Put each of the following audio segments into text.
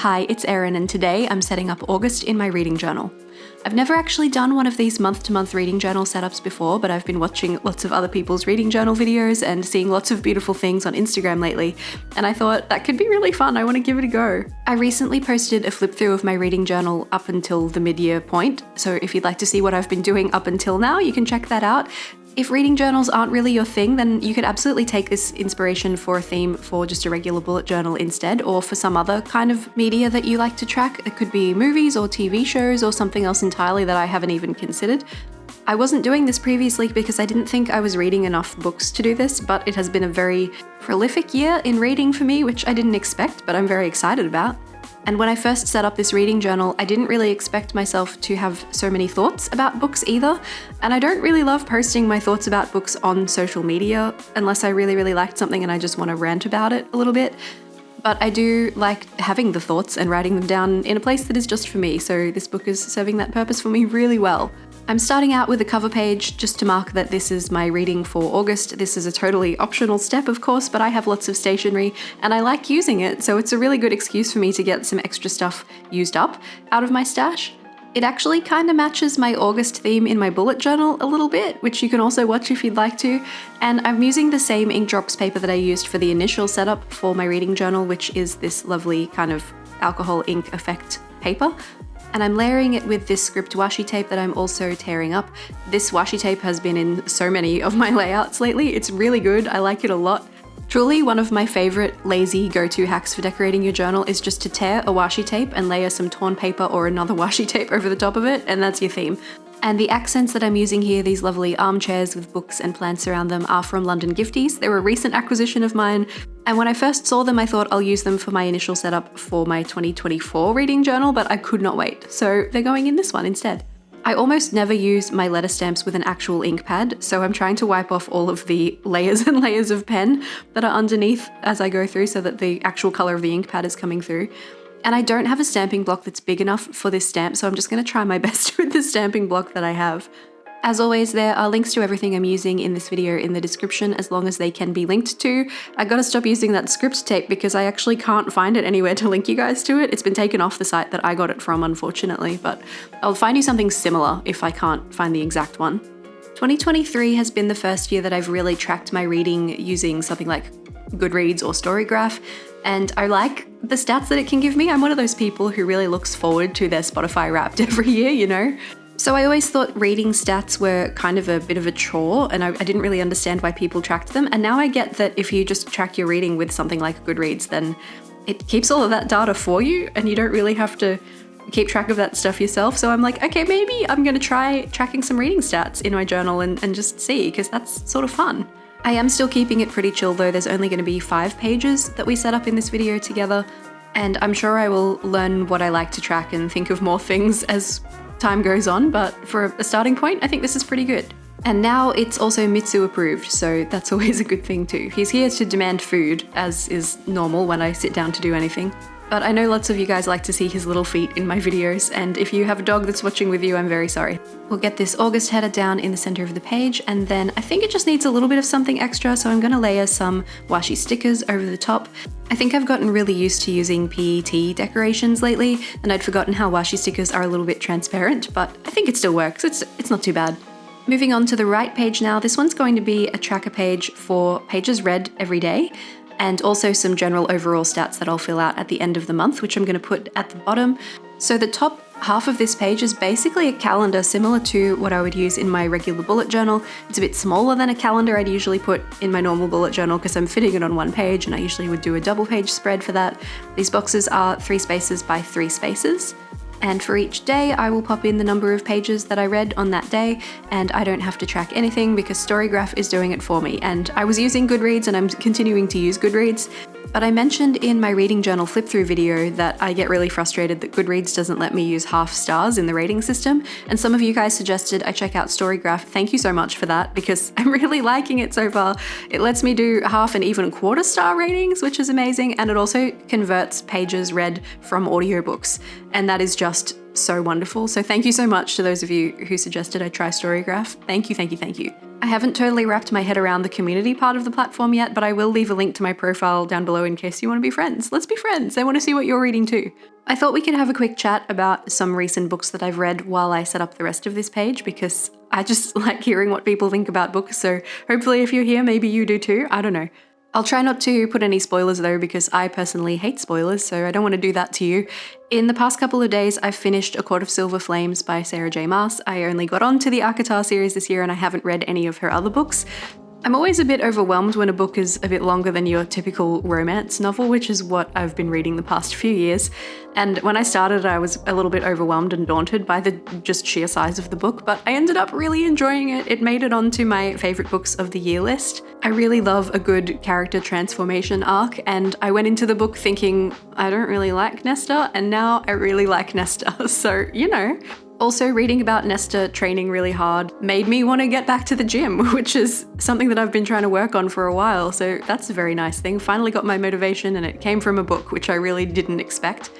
Hi, it's Erin, and today I'm setting up August in my reading journal. I've never actually done one of these month-to-month reading journal setups before, but I've been watching lots of other people's reading journal videos and seeing lots of beautiful things on Instagram lately, and I thought that could be really fun. I want to give it a go. I recently posted a flip through of my reading journal up until the mid-year point, so if you'd like to see what I've been doing up until now, you can check that out. If reading journals aren't really your thing, then you could absolutely take this inspiration for a theme for just a regular bullet journal instead, or for some other kind of media that you like to track. It could be movies or TV shows or something else entirely that I haven't even considered. I wasn't doing this previously because I didn't think I was reading enough books to do this, but it has been a very prolific year in reading for me, which I didn't expect, but I'm very excited about. And when I first set up this reading journal, I didn't really expect myself to have so many thoughts about books either. And I don't really love posting my thoughts about books on social media unless I really liked something and I just want to rant about it a little bit. But I do like having the thoughts and writing them down in a place that is just for me, so this book is serving that purpose for me really well. I'm starting out with a cover page just to mark that this is my reading for August. This is a totally optional step, of course, but I have lots of stationery and I like using it, so it's a really good excuse for me to get some extra stuff used up out of my stash. It actually kind of matches my August theme in my bullet journal a little bit, which you can also watch if you'd like to, and I'm using the same ink drops paper that I used for the initial setup for my reading journal, which is this lovely kind of alcohol ink effect paper. And I'm layering it with this script washi tape that I'm also tearing up. This washi tape has been in so many of my layouts lately. It's really good. I like it a lot. Truly, one of my favorite lazy go-to hacks for decorating your journal is just to tear a washi tape and layer some torn paper or another washi tape over the top of it, and that's your theme. And the accents that I'm using here, these lovely armchairs with books and plants around them, are from London Gifties. They're a recent acquisition of mine, and when I first saw them I thought I'll use them for my initial setup for my 2024 reading journal, but I could not wait, so they're going in this one instead. I almost never use my letter stamps with an actual ink pad, so I'm trying to wipe off all of the layers and layers of pen that are underneath as I go through so that the actual colour of the ink pad is coming through. And I don't have a stamping block that's big enough for this stamp, so I'm just going to try my best with the stamping block that I have. As always, there are links to everything I'm using in this video in the description, as long as they can be linked to. I gotta stop using that script tape because I actually can't find it anywhere to link you guys to it. It's been taken off the site that I got it from, unfortunately, but I'll find you something similar if I can't find the exact one. 2023 has been the first year that I've really tracked my reading using something like Goodreads or Storygraph, and I like the stats that it can give me. I'm one of those people who really looks forward to their Spotify Wrapped every year, you know? So I always thought reading stats were kind of a bit of a chore, and I didn't really understand why people tracked them, and now I get that if you just track your reading with something like Goodreads, then it keeps all of that data for you, and you don't really have to keep track of that stuff yourself. So I'm like, okay, maybe I'm gonna try tracking some reading stats in my journal and just see, because that's sort of fun. I am still keeping it pretty chill though. There's only going to be 5 pages that we set up in this video together, and I'm sure I will learn what I like to track and think of more things as time goes on, but for a starting point, I think this is pretty good. And now it's also Mitsu approved, so that's always a good thing too. He's here to demand food, as is normal when I sit down to do anything. But I know lots of you guys like to see his little feet in my videos, and if you have a dog that's watching with you, I'm very sorry. We'll get this August header down in the center of the page, and then I think it just needs a little bit of something extra, so I'm gonna layer some washi stickers over the top. I think I've gotten really used to using PET decorations lately, and I'd forgotten how washi stickers are a little bit transparent, but I think it still works. It's not too bad. Moving on to the right page now, this one's going to be a tracker page for pages read every day, and also some general overall stats that I'll fill out at the end of the month, which I'm going to put at the bottom. So the top half of this page is basically a calendar similar to what I would use in my regular bullet journal. It's a bit smaller than a calendar I'd usually put in my normal bullet journal because I'm fitting it on one page, and I usually would do a double page spread for that. These boxes are 3 spaces by 3 spaces. And for each day, I will pop in the number of pages that I read on that day, and I don't have to track anything because Storygraph is doing it for me. And I was using Goodreads, and I'm continuing to use Goodreads, but I mentioned in my reading journal flip-through video that I get really frustrated that Goodreads doesn't let me use half stars in the rating system, and some of you guys suggested I check out Storygraph. Thank you so much for that, because I'm really liking it so far. It lets me do half and even quarter star ratings, which is amazing, and it also converts pages read from audiobooks, and that is just so wonderful. So thank you so much to those of you who suggested I try Storygraph. Thank you, thank you, thank you. I haven't totally wrapped my head around the community part of the platform yet, but I will leave a link to my profile down below in case you want to be friends. Let's be friends. I want to see what you're reading too. I thought we could have a quick chat about some recent books that I've read while I set up the rest of this page, because I just like hearing what people think about books, so hopefully if you're here, maybe you do too. I don't know. I'll try not to put any spoilers though, because I personally hate spoilers, so I don't want to do that to you. In the past couple of days, I've finished A Court of Silver Flames by Sarah J. Maas. I only got onto the ACOTAR series this year and I haven't read any of her other books. I'm always a bit overwhelmed when a book is a bit longer than your typical romance novel, which is what I've been reading the past few years. And when I started, I was a little bit overwhelmed and daunted by the just sheer size of the book, but I ended up really enjoying it. It made it onto my favorite books of the year list. I really love a good character transformation arc, and I went into the book thinking, I don't really like Nesta, and now I really like Nesta, so you know. Also, reading about Nesta training really hard made me want to get back to the gym, which is something that I've been trying to work on for a while, so that's a very nice thing. Finally got my motivation and it came from a book, which I really didn't expect.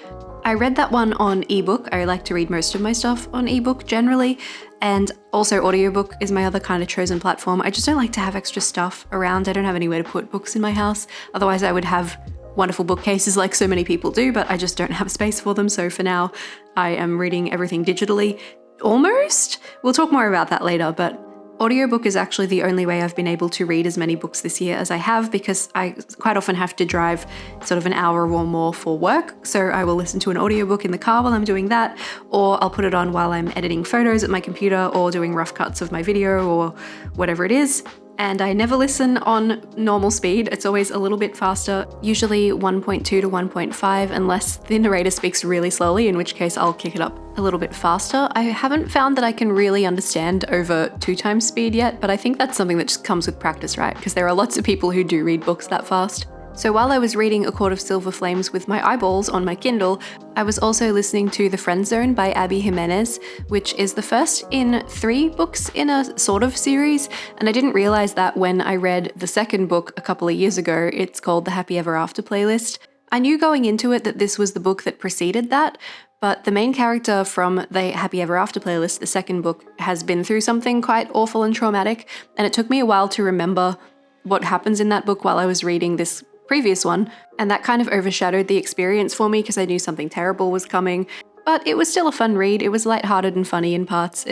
I read that one on ebook. I like to read most of my stuff on ebook generally, and also audiobook is my other kind of chosen platform. I just don't like to have extra stuff around. I don't have anywhere to put books in my house. Otherwise I would have wonderful bookcases like so many people do, but I just don't have space for them. So for now, I am reading everything digitally. Almost? We'll talk more about that later, but audiobook is actually the only way I've been able to read as many books this year as I have, because I quite often have to drive sort of an hour or more for work. So I will listen to an audiobook in the car while I'm doing that, or I'll put it on while I'm editing photos at my computer or doing rough cuts of my video or whatever it is. And I never listen on normal speed. It's always a little bit faster, usually 1.2 to 1.5, unless the narrator speaks really slowly, in which case I'll kick it up a little bit faster. I haven't found that I can really understand over 2 times speed yet, but I think that's something that just comes with practice, right? Because there are lots of people who do read books that fast. So while I was reading A Court of Silver Flames with my eyeballs on my Kindle, I was also listening to The Friend Zone by Abby Jimenez, which is the first in 3 books in a sort of series, and I didn't realize that when I read the second book a couple of years ago. It's called The Happy Ever After playlist. I knew going into it that this was the book that preceded that, but the main character from the Happy Ever After playlist, the second book, has been through something quite awful and traumatic, and it took me a while to remember what happens in that book while I was reading this previous one, and that kind of overshadowed the experience for me because I knew something terrible was coming. But it was still a fun read. It was lighthearted and funny in parts.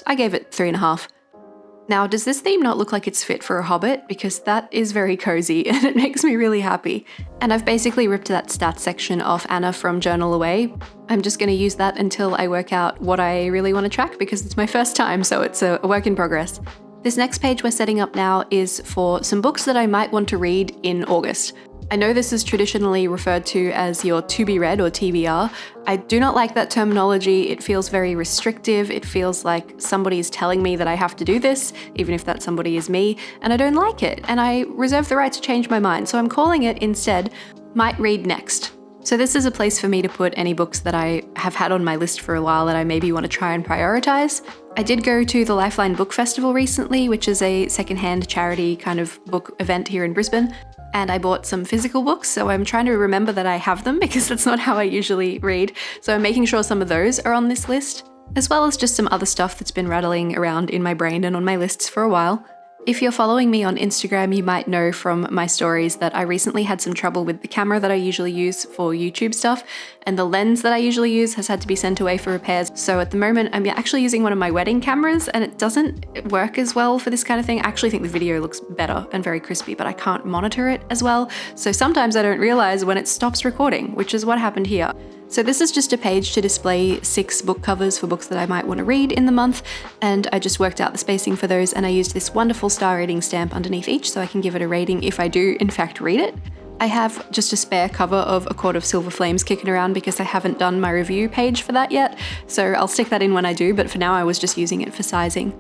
I gave it 3.5. Now, does this theme not look like it's fit for a hobbit? Because that is very cozy and it makes me really happy. And I've basically ripped that stats section off Anna from Journal Away. I'm just going to use that until I work out what I really want to track, because it's my first time, so it's a work in progress. This next page we're setting up now is for some books that I might want to read in August. I know this is traditionally referred to as your to be read or TBR. I do not like that terminology. It feels very restrictive. It feels like somebody is telling me that I have to do this, even if that somebody is me, and I don't like it, and I reserve the right to change my mind. So I'm calling it instead Might Read Next. So this is a place for me to put any books that I have had on my list for a while that I maybe want to try and prioritize. I did go to the Lifeline Book Festival recently, which is a secondhand charity kind of book event here in Brisbane, and I bought some physical books, so I'm trying to remember that I have them because that's not how I usually read. So I'm making sure some of those are on this list, as well as just some other stuff that's been rattling around in my brain and on my lists for a while. If you're following me on Instagram, you might know from my stories that I recently had some trouble with the camera that I usually use for YouTube stuff, and the lens that I usually use has had to be sent away for repairs. So at the moment, I'm actually using one of my wedding cameras, and it doesn't work as well for this kind of thing. I actually think the video looks better and very crispy, but I can't monitor it as well. So sometimes I don't realize when it stops recording, which is what happened here. So this is just a page to display 6 book covers for books that I might want to read in the month, and I just worked out the spacing for those, and I used this wonderful star rating stamp underneath each so I can give it a rating if I do in fact read it. I have just a spare cover of A Court of Silver Flames kicking around because I haven't done my review page for that yet, so I'll stick that in when I do, but for now I was just using it for sizing.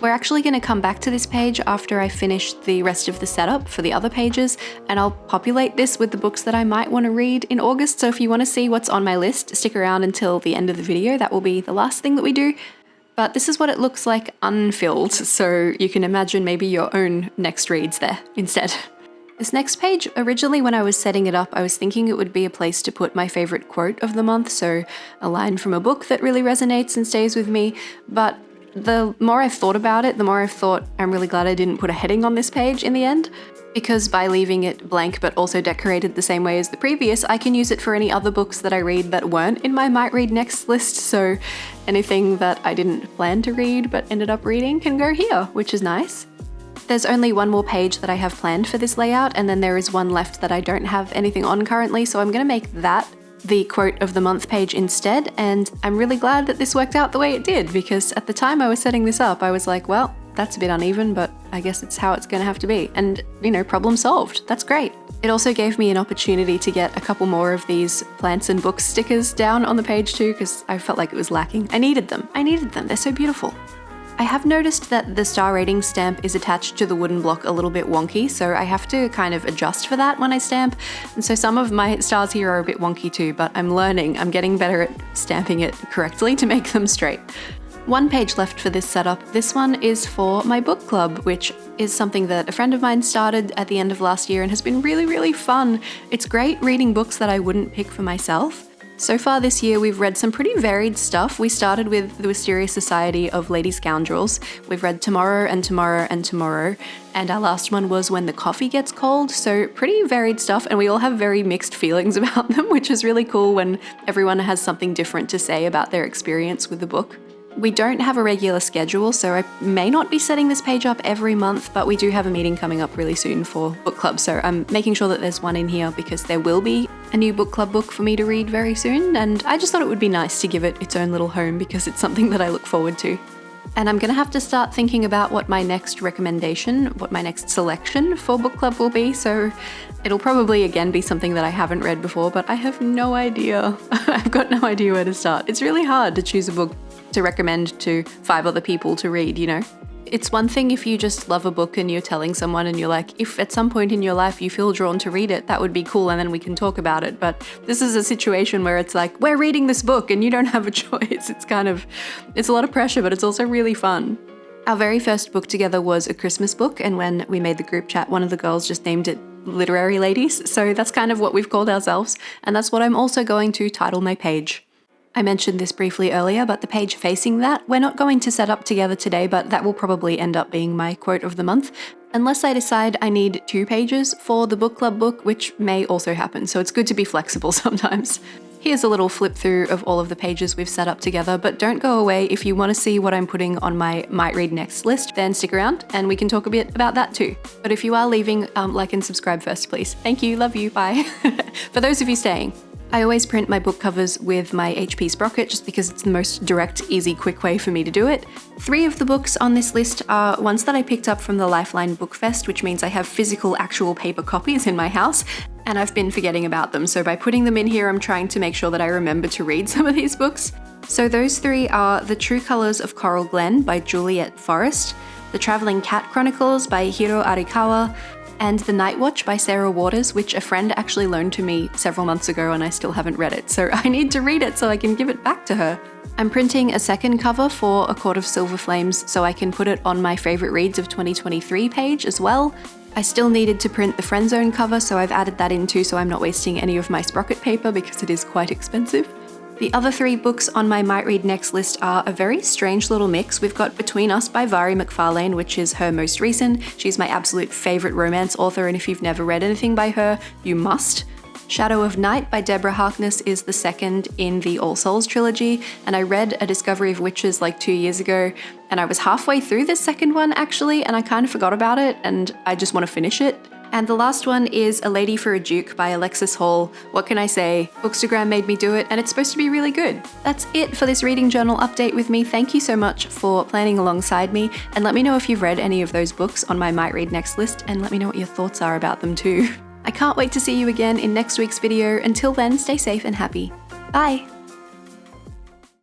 We're actually going to come back to this page after I finish the rest of the setup for the other pages, and I'll populate this with the books that I might want to read in August. So if you want to see what's on my list, stick around until the end of the video. That will be the last thing that we do. But this is what it looks like unfilled, so you can imagine maybe your own next reads there instead. This next page, originally when I was setting it up, I was thinking it would be a place to put my favorite quote of the month, so a line from a book that really resonates and stays with me, but the more I've thought about it, the more I've thought I'm really glad I didn't put a heading on this page in the end, because by leaving it blank but also decorated the same way as the previous, I can use it for any other books that I read that weren't in my might read next list, so anything that I didn't plan to read but ended up reading can go here, which is nice. There's only one more page that I have planned for this layout, and then there is one left that I don't have anything on currently, so I'm going to make that the quote of the month page instead, and I'm really glad that this worked out the way it did, because at the time I was setting this up, I was like, well, that's a bit uneven, but I guess it's how it's going to have to be. And, you know, problem solved. That's great. It also gave me an opportunity to get a couple more of these plants and books stickers down on the page too, because I felt like it was lacking. I needed them. They're so beautiful. I have noticed that the star rating stamp is attached to the wooden block a little bit wonky, so I have to kind of adjust for that when I stamp. And so some of my stars here are a bit wonky too, but I'm learning. I'm getting better at stamping it correctly to make them straight. One page left for this setup. This one is for my book club, which is something that a friend of mine started at the end of last year and has been really, really fun. It's great reading books that I wouldn't pick for myself. So far this year, we've read some pretty varied stuff. We started with The Wisteria Society of Lady Scoundrels. We've read Tomorrow and Tomorrow and Tomorrow. And our last one was When the Coffee Gets Cold. So pretty varied stuff, and we all have very mixed feelings about them, which is really cool when everyone has something different to say about their experience with the book. We don't have a regular schedule, so I may not be setting this page up every month, but we do have a meeting coming up really soon for book club, so I'm making sure that there's one in here because there will be a new book club book for me to read very soon, and I just thought it would be nice to give it its own little home because it's something that I look forward to. And I'm going to have to start thinking about what my next recommendation, what my next selection for book club will be, so it'll probably again be something that I haven't read before, but I have no idea. I've got no idea where to start. It's really hard to choose a book to recommend to 5 other people to read, you know? It's one thing if you just love a book and you're telling someone and you're like, if at some point in your life you feel drawn to read it, that would be cool and then we can talk about it. But this is a situation where it's like, we're reading this book and you don't have a choice. It's a lot of pressure, but it's also really fun. Our very first book together was a Christmas book, and when we made the group chat, one of the girls just named it Literary Ladies. So that's kind of what we've called ourselves, and that's what I'm also going to title my page. I mentioned this briefly earlier, but the page facing that, we're not going to set up together today, but that will probably end up being my quote of the month, unless I decide I need 2 pages for the book club book, which may also happen, so it's good to be flexible sometimes. Here's a little flip through of all of the pages we've set up together, but don't go away. If you want to see what I'm putting on my might read next list, then stick around and we can talk a bit about that too. But if you are leaving, like and subscribe first, please. Thank you, love you, bye. For those of you staying, I always print my book covers with my HP sprocket just because it's the most direct, easy, quick way for me to do it. 3 of the books on this list are ones that I picked up from the Lifeline Book Fest, which means I have physical, actual paper copies in my house, and I've been forgetting about them. So by putting them in here, I'm trying to make sure that I remember to read some of these books. So those 3 are The True Colors of Coral Glen by Juliet Forrest, The Traveling Cat Chronicles by Hiro Arikawa, and The Night Watch by Sarah Waters, which a friend actually loaned to me several months ago and I still haven't read it, so I need to read it so I can give it back to her. I'm printing a second cover for A Court of Silver Flames so I can put it on my favourite reads of 2023 page as well. I still needed to print the Friend Zone cover, so I've added that in too so I'm not wasting any of my sprocket paper because it is quite expensive. The other 3 books on my might read next list are a very strange little mix. We've got Between Us by Vari McFarlane, which is her most recent. She's my absolute favourite romance author, and if you've never read anything by her, you must. Shadow of Night by Deborah Harkness is the second in the All Souls trilogy, and I read A Discovery of Witches like 2 years ago, and I was halfway through the second one actually, and I kind of forgot about it, and I just want to finish it. And the last one is A Lady for a Duke by Alexis Hall. What can I say? Bookstagram made me do it, and it's supposed to be really good. That's it for this reading journal update with me. Thank you so much for planning alongside me, and let me know if you've read any of those books on my might read next list, and let me know what your thoughts are about them too. I can't wait to see you again in next week's video. Until then, stay safe and happy. Bye!